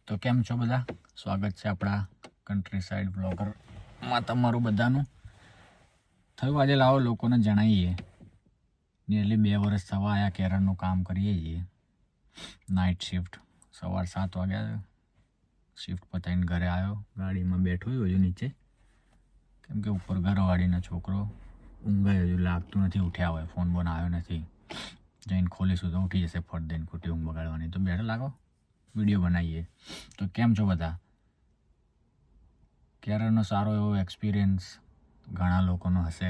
તો કેમ છો બધા? સ્વાગત છે આપણા કન્ટ્રી સાઇડ બ્લોગરમાં તમારું બધાનું. થયું આજે લાવો લોકોને જણાવીએ. નિયરલી 2 વર્ષ થવા આવ્યા કેરળનું કામ કરીએ છીએ. Night shift. સવાર 7 વાગ્યા શિફ્ટ પતાવીને ઘરે આવ્યો. ગાડીમાં બેઠો હજુ નીચે, કેમ કે ઉપર ઘરવાળીનો છોકરો ઊંઘે હજુ લાગતું નથી, ઉઠ્યા હોય, ફોન બોન આવ્યો નથી. જઈને ખોલીશું તો ઉઠી જશે ફટ દઈને, ખોટી ઊંઘ બગાડવાની. તો બેઠા લાગો વિડીયો બનાવીએ. તો કેમ છો બધા? કેરળનો સારો એવો એક્સપિરિયન્સ ઘણા લોકોનો હશે.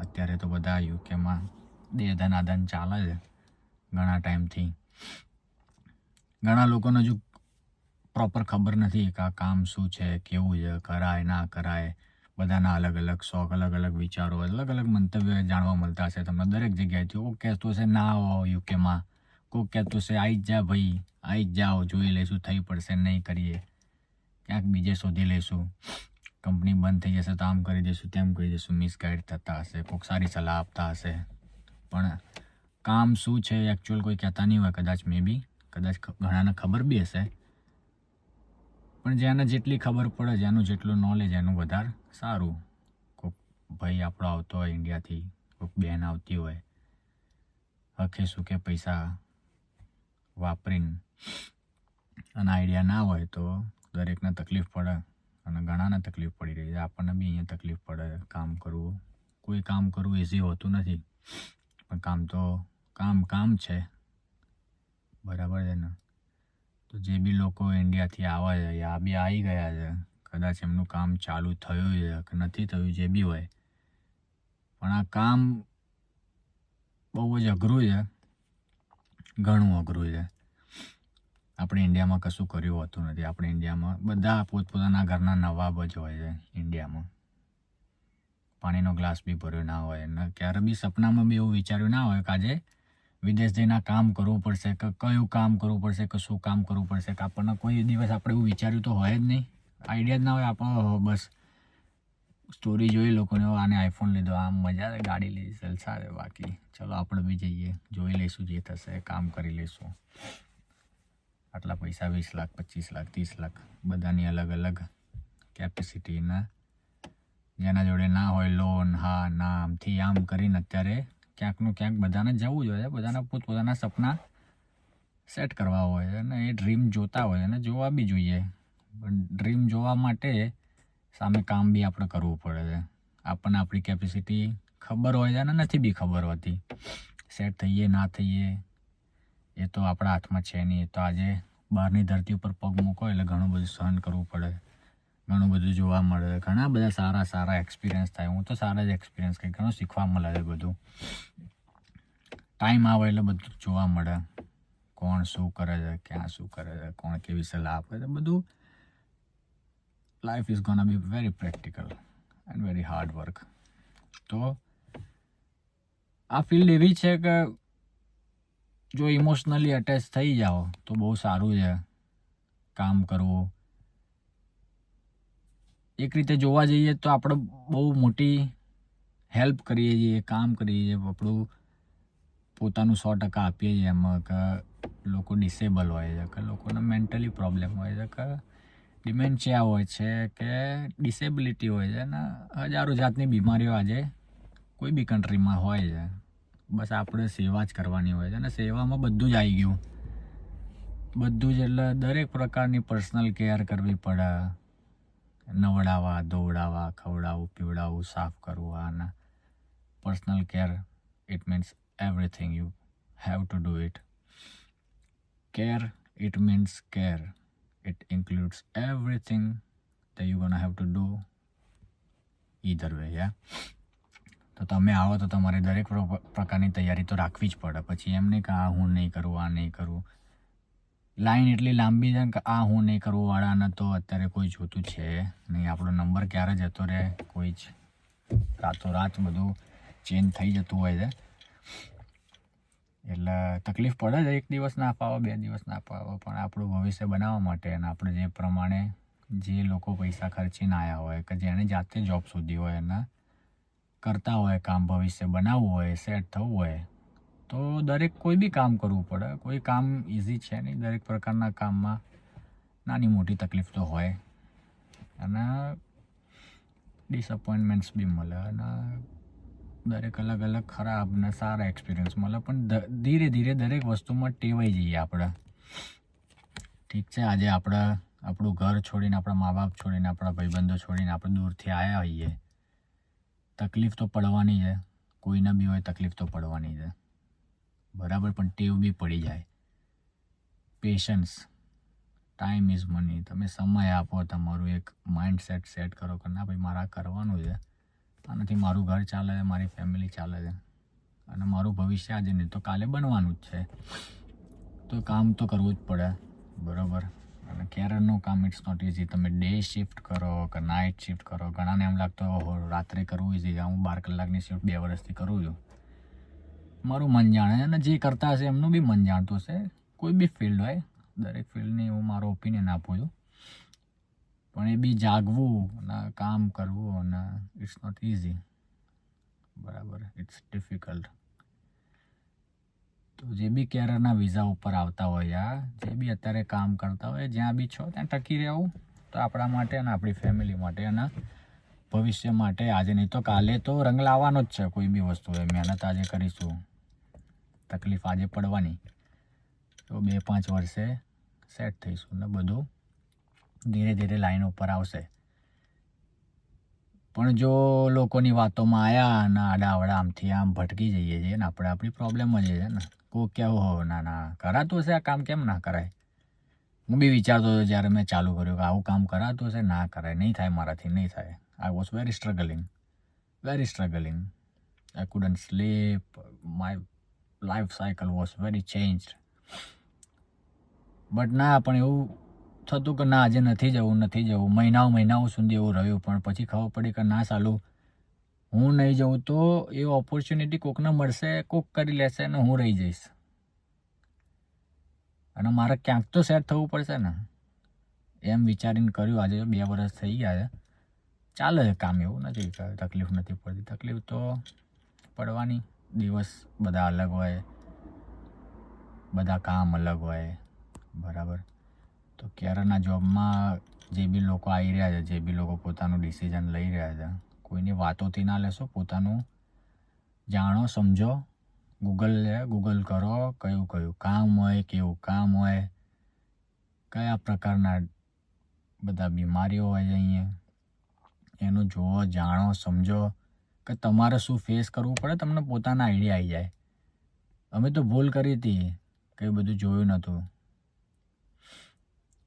અત્યારે તો બધા યુકેમાં દેદાન આદાન ચાલે છે ઘણા ટાઈમથી. ઘણા લોકોને હજુ પ્રોપર ખબર નથી કે આ કામ શું છે, કેવું છે, કરાય ના કરાય. બધાના અલગ અલગ શોખ, અલગ અલગ વિચારો, અલગ અલગ મંતવ્ય જાણવા મળતા હશે તમને દરેક જગ્યાએથી. કોઈક કહેતું હશે ના આવો યુકેમાં, કોઈક કહેતું હશે આવી જ જા ભાઈ, આવી જ જાઓ, જોઈ લઈશું, થઈ પડશે, નહીં કરીએ, ક્યાંક બીજે શોધી લઈશું, કંપની બંધ થઈ જશે તો આમ કરી દઈશું, તેમ કરી દઈશું. મિસગાઈડ થતા હશે, કોઈક સારી સલાહ આપતા હશે. પણ કામ શું છે એકચ્યુઅલ કોઈ કહેતા નહીં હોય. કદાચ મે બી, કદાચ ઘણાને ખબર બી હશે, પણ જેને જેટલી ખબર પડે, જેનું જેટલું નોલેજ એનું વધારે સારું. કોઈક ભાઈ આપણો આવતો હોય ઇન્ડિયાથી, કોઈક બહેન આવતી હોય, હકે શું કે પૈસા વાપરીને, અને આઈડિયા ના હોય તો દરેકને તકલીફ પડે, અને ઘણાને તકલીફ પડી રહી છે. આપણને બી અહીંયા તકલીફ પડે. કામ કરવું, કોઈ કામ કરવું ઇઝી હોતું નથી, પણ કામ તો કામ છે, બરાબર છે ને? તો જે બી લોકો ઇન્ડિયાથી આવે છે યા બી આવી ગયા છે, કદાચ એમનું કામ ચાલુ થયું છે કે નથી થયું, જે બી હોય, પણ આ કામ બહુ જ અઘરું છે, ઘણું અઘરું છે. આપણે ઇન્ડિયામાં કશું કર્યું હોતું નથી. આપણે ઇન્ડિયામાં બધા પોતપોતાના ઘરના નવાબ જ હોય છે. ઇન્ડિયામાં પાણીનો ગ્લાસ બી ભર્યો ના હોય, ને ક્યારે બી સપનામાં બી એવું વિચાર્યું ના હોય કે આજે વિદેશ જઈને કામ કરવું પડશે, કે કયું કામ કરવું પડશે, કે શું કામ કરવું પડશે. કે આપણને કોઈ દિવસ આપણે એવું વિચાર્યું તો હોય જ નહીં, આઈડિયા જ ના હોય. આપણો બસ સ્ટોરી જોઈ લોકોને, આને આઈફોન લીધો, આમ મજા આવે, ગાડી લીધી, જલસા છે. બાકી ચલો આપણે બી જઈએ, જોઈ લઈશું, જે થશે કામ કરી લઈશું. આટલા પૈસા 20 લાખ, 25 લાખ, 30 લાખ, બધાની અલગ અલગ કેપેસિટીના. જેના જોડે ના હોય લોન, હા ના, આમથી આમ કરીને અત્યારે ક્યાંકનું ક્યાંક બધાને જવું જ હોય. બધાના પોતપોતાના સપના સેટ કરવા હોય છે, અને એ ડ્રીમ જોતા હોય, અને જોવા બી જોઈએ. પણ ડ્રીમ જોવા માટે સામે કામ બી આપણે કરવું પડે છે. આપણને આપણી કેપેસિટી ખબર હોય છે, અને નથી બી ખબર હોતી. સેટ થઈએ ના થઈએ એ તો આપણા હાથમાં છે નહીં. એ તો આજે બહારની ધરતી ઉપર પગ મૂકો એટલે ઘણું બધું સહન કરવું પડે, ઘણું બધું જોવા મળે, ઘણા બધા સારા એક્સપિરિયન્સ થાય. હું તો સારા જ એક્સપિરિયન્સ કંઈ ઘણું શીખવા મળે છે. બધું ટાઈમ આવે એટલે બધું જોવા મળે, કોણ શું કરે છે, ક્યાં શું કરે છે, કોણ કેવી સલાહ આપે છે. બધું life is ગોના be very practical and very hard work. તો આ ફિલ્ડ એવી છે કે જો ઇમોશનલી અટેચ થઈ જાઓ તો બહુ સારું છે કામ કરવું. એક રીતે જોવા જઈએ તો આપણે બહુ મોટી હેલ્પ કરીએ છીએ, કામ કરીએ છીએ, આપણું પોતાનું 100% આપીએ છીએ એમાં. કે લોકો ડિસેબલ હોય છે, કે લોકોને મેન્ટલી પ્રોબ્લેમ હોય છે, કે ડિમેન્શિયા હોય છે, કે ડિસેબિલિટી હોય છે, અને હજારો જાતની બીમારીઓ આજે કોઈ બી કન્ટ્રીમાં હોય છે. બસ આપણે સેવા જ કરવાની હોય છે, અને સેવામાં બધું જ આવી ગયું. બધું જ એટલે દરેક પ્રકારની પર્સનલ કેર કરવી પડે. નવડાવવા, ધોવડાવવા, ખવડાવવું, પીવડાવવું, સાફ કરવું, અને personal care, it means everything. You have to do it. Care, it means care. It includes everything that you're gonna have to do either way, yeah? તો તમે આવો તો તમારે દરેક પ્રકારની તૈયારી તો રાખવી જ પડે. પછી એમ નહીં કે આ હું નહીં કરું, આ નહીં કરું. લાઈન એટલી લાંબી છે કે આ હું નહીં કરવું વાળાને તો અત્યારે કોઈ જોતું છે નહીં. આપણો નંબર ક્યારે જતો રહે, કોઈ જ રાતોરાત બધું ચેન્જ થઈ જતું હોય છે. એટલે તકલીફ પડે છે. 1 દિવસ ના પાવો, 2 દિવસ ના પાવો, પણ આપણું ભવિષ્ય બનાવવા માટે, અને આપણે જે પ્રમાણે જે લોકો પૈસા ખર્ચીને આવ્યા હોય, કે જેણે જાતે જોબ શોધી હોય, એના કરતા હોય કામ, ભવિષ્ય બનાવવું હોય, સેટ થવું હોય, તો દરેક કોઈ બી કામ કરવું પડે. કોઈ કામ ઇઝી છે નહીં. દરેક પ્રકારના કામમાં નાની મોટી તકલીફ તો હોય, અને ડિસઅપોઇન્ટમેન્ટ્સ બી મળે, અને દરેક અલગ અલગ ખરાબ ને સારા એક્સપિરિયન્સ મળે. પણ ધીરે ધીરે દરેક વસ્તુમાં ટેવાઈ જઈએ આપણે. ઠીક છે, આજે આપણે આપણું ઘર છોડીને, આપણા મા બાપ છોડીને, આપણા ભાઈબંધો છોડીને આપણે દૂરથી આવ્યા હોઈએ, તકલીફ તો પડવાની છે, કોઈને બી હોય તકલીફ તો પડવાની છે, બરાબર. પણ ટેવ બી પડી જાય. Patience, time is money. તમે સમય આપો, તમારું એક માઇન્ડસેટ સેટ કરો કે ના ભાઈ મારે આ કરવાનું છે, આનાથી મારું ઘર ચાલે છે, મારી ફેમિલી ચાલે છે, અને મારું ભવિષ્ય આજે નહીં તો કાલે બનવાનું જ છે, તો કામ તો કરવું જ પડે, બરાબર. અને કેરરનું કામ ઇટ્સ નોટ ઇઝી. તમે ડે શિફ્ટ કરો કે નાઇટ શિફ્ટ કરો, ઘણાને એમ લાગતો હોય રાત્રે કરવું ઇઝી. હું 12 કલાકની શિફ્ટ 2 વર્ષથી કરું છું, મારું મન જાણે, અને જે કરતા હશે એમનું બી મન જાણતું હશે. કોઈ બી ફિલ્ડ હોય, દરેક ફિલ્ડની હું મારો ઓપિનિયન આપું છું, પણ એ બી જાગવું અને કામ કરવું, અને ઇટ્સ નોટ ઇઝી, બરાબર. It's difficult. તો જે બી કેરરના વિઝા ઉપર આવતા હોય, જે બી અત્યારે કામ કરતા હોય, જ્યાં બી છો ત્યાં ટકી રહેવું તો આપણા માટે અને આપણી ફેમિલી માટે અને ભવિષ્ય માટે. આજે નહીં તો કાલે તો રંગ લાવવાનો જ છે કોઈ બી વસ્તુ હોય. મહેનત આજે કરીશું, તકલીફ આજે પડવાની, તો 2-5 વર્ષે સેટ થઈશું ને બધું ધીરે ધીરે લાઈન ઉપર આવશે. પણ જો લોકોની વાતોમાં આવ્યા અને આડાવડા આમથી આમ ભટકી જઈએ છીએ ને આપણે આપણી પ્રોબ્લેમ જ છે ને. કોઈ કહેવું હો ના કરાતું હશે આ કામ, કેમ ના કરાય? હું બી વિચારતો હતો જ્યારે મેં ચાલુ કર્યું કે આવું કામ કરાતું હશે, ના કરાય, નહીં થાય મારાથી, નહીં થાય. I was very struggling. I couldn't sleep. My life cycle was very changed. But ના, પણ એવું થતું કે ના આજે નથી જવું. મહિનાઓ સુધી એવું રહ્યું, પણ પછી ખબર પડી કે ના સાલું, હું નહીં જઉં તો એ ઓપોર્ચ્યુનિટી કોકને મળશે, કોક કરી લેશે અને હું રહી જઈશ, અને મારે ક્યાંક તો સેટ થવું પડશે ને. એમ વિચારીને કર્યું. આજે 2 વર્ષ થઈ ગયા છે, ચાલે છે કામ, એવું નથી તકલીફ નથી પડતી. તકલીફ તો પડવાની, દિવસ બધા અલગ હોય, બધા કામ અલગ હોય, બરાબર. તો કેરરના જોબમાં જે બી લોકો આવી રહ્યા છે, જે બી લોકો પોતાનું ડિસિઝન લઈ રહ્યા છે, કોઈની વાતોથી ના લેશો, પોતાનું જાણો, સમજો. ગૂગલ કરો, કયું કામ હોય, કેવું કામ હોય, કયા પ્રકારના બધા બીમારીઓ હોય છે અહીંયા, એનું જુઓ, જાણો, સમજો કે તમારે શું ફેસ કરવું પડે, તમને પોતાના આઈડિયા આવી જાય. અમે તો ભૂલ કરી હતી, કંઈ બધું જોયું નહોતું.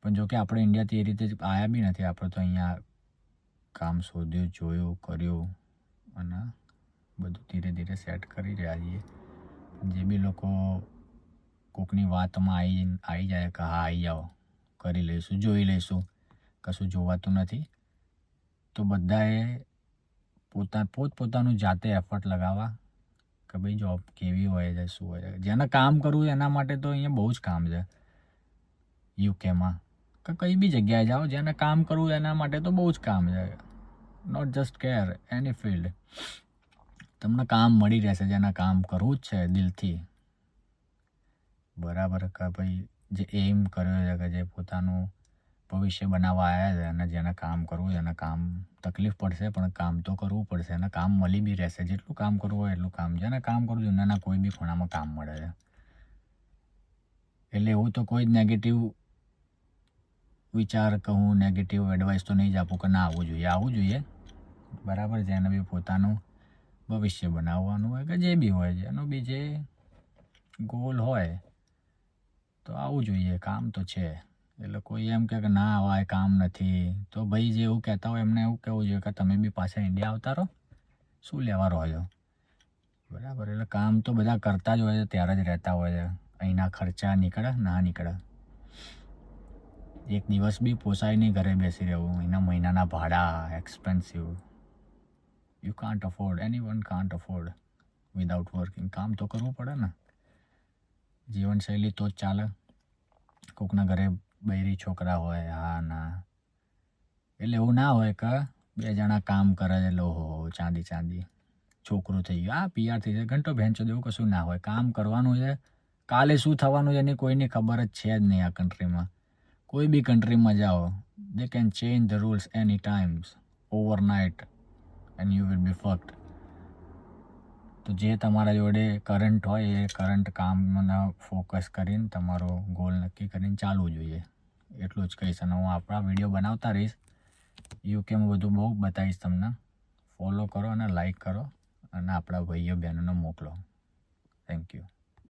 પણ જો કે આપણે ઇન્ડિયાથી એ રીતે આવ્યા બી નથી. આપણે તો અહીંયા કામ શોધ્યું, જોયું, કર્યું, અને બધું ધીરે ધીરે સેટ કરી રહ્યા છીએ. જે બી લોકો કોકની વાતમાં આવી જાય કે હા આવી જાઓ, કરી લઈશું, જોઈ લઈશું, કશું જોવાતું નથી. તો બધાએ પોતપોતાનું જાતે એફર્ટ લગાવવા કે ભાઈ જોબ કેવી હોય છે, શું હોય છે. જેને કામ કરવું એના માટે તો અહીંયા બહુ જ કામ છે યુકેમાં, કે કંઈ બી જગ્યાએ જાઓ, જેને કામ કરવું એના માટે તો બહુ જ કામ છે. Not just care, any field તમને કામ મળી રહેશે, જેને કામ કરવું જ છે દિલથી, બરાબર. કે ભાઈ જે એમ કર્યો છે, કે જે પોતાનું ભવિષ્ય બનાવવા આવ્યા છે, અને જેને કામ કરવું, એને કામ તકલીફ પડશે પણ કામ તો કરવું પડશે, અને કામ મળી બી રહેશે. જેટલું કામ કરવું હોય એટલું કામ. જેને કામ કરવું દુનિયાના કોઈ બી ખૂણામાં કામ મળે છે. એટલે એવું તો કોઈ જ નેગેટિવ વિચાર કહું, નેગેટિવ એડવાઇસ તો નહીં જ આપું કે ના આવવું જોઈએ, બરાબર. જેને બી પોતાનું ભવિષ્ય બનાવવાનું હોય કે જે બી હોય, જેનો બી જે ગોલ હોય તો આવવું જોઈએ. કામ તો છે. એટલે કોઈ એમ કે ના હોય કામ નથી, તો ભાઈ જે એવું કહેતા હોય એમને એવું કહેવું જોઈએ કે તમે બી પાછા ઇન્ડિયા આવતા રહો, શું લેવા રહો છો, બરાબર. એટલે કામ તો બધા કરતા જ હોય છે, ત્યારે જ રહેતા હોય છે. અહીંના ખર્ચા નીકળે ના નીકળે, એક દિવસ બી પોસાય નહીં ઘરે બેસી રહેવું. અહીંના મહિનાના ભાડા expensive, you can't afford, anyone can't afford without working. કામ તો કરવું પડે ને, જીવનશૈલી તો જ ચાલે. કોકના ઘરે બૈરી છોકરા હોય, હા ના, એટલે એવું ના હોય કે 2 જણા કામ કરે છે, લો હો ચાંદી છોકરું થઈ ગયું, PR થઈ જાય, ઘંટો ભેંચો દેવું કશું ના હોય. કામ કરવાનું છે. કાલે શું થવાનું છે એની કોઈની ખબર જ છે જ નહીં આ કન્ટ્રીમાં. કોઈ બી કન્ટ્રીમાં જાઓ, they can change the rules any times overnight and you will be fucked. તો જે તમારા જોડે કરંટ હોય એ કરંટ કામને ફોકસ કરીને તમારો ગોલ નક્કી કરીને ચાલવું જોઈએ. એટલું જ કહીશ. અને હું આપણા વિડીયો બનાવતા રહીશ. યુકેમાં બધું બહુ બતાવીશ તમને. ફોલો કરો અને લાઈક કરો અને આપણા ભાઈઓ બહેનોને મોકલો. Thank you.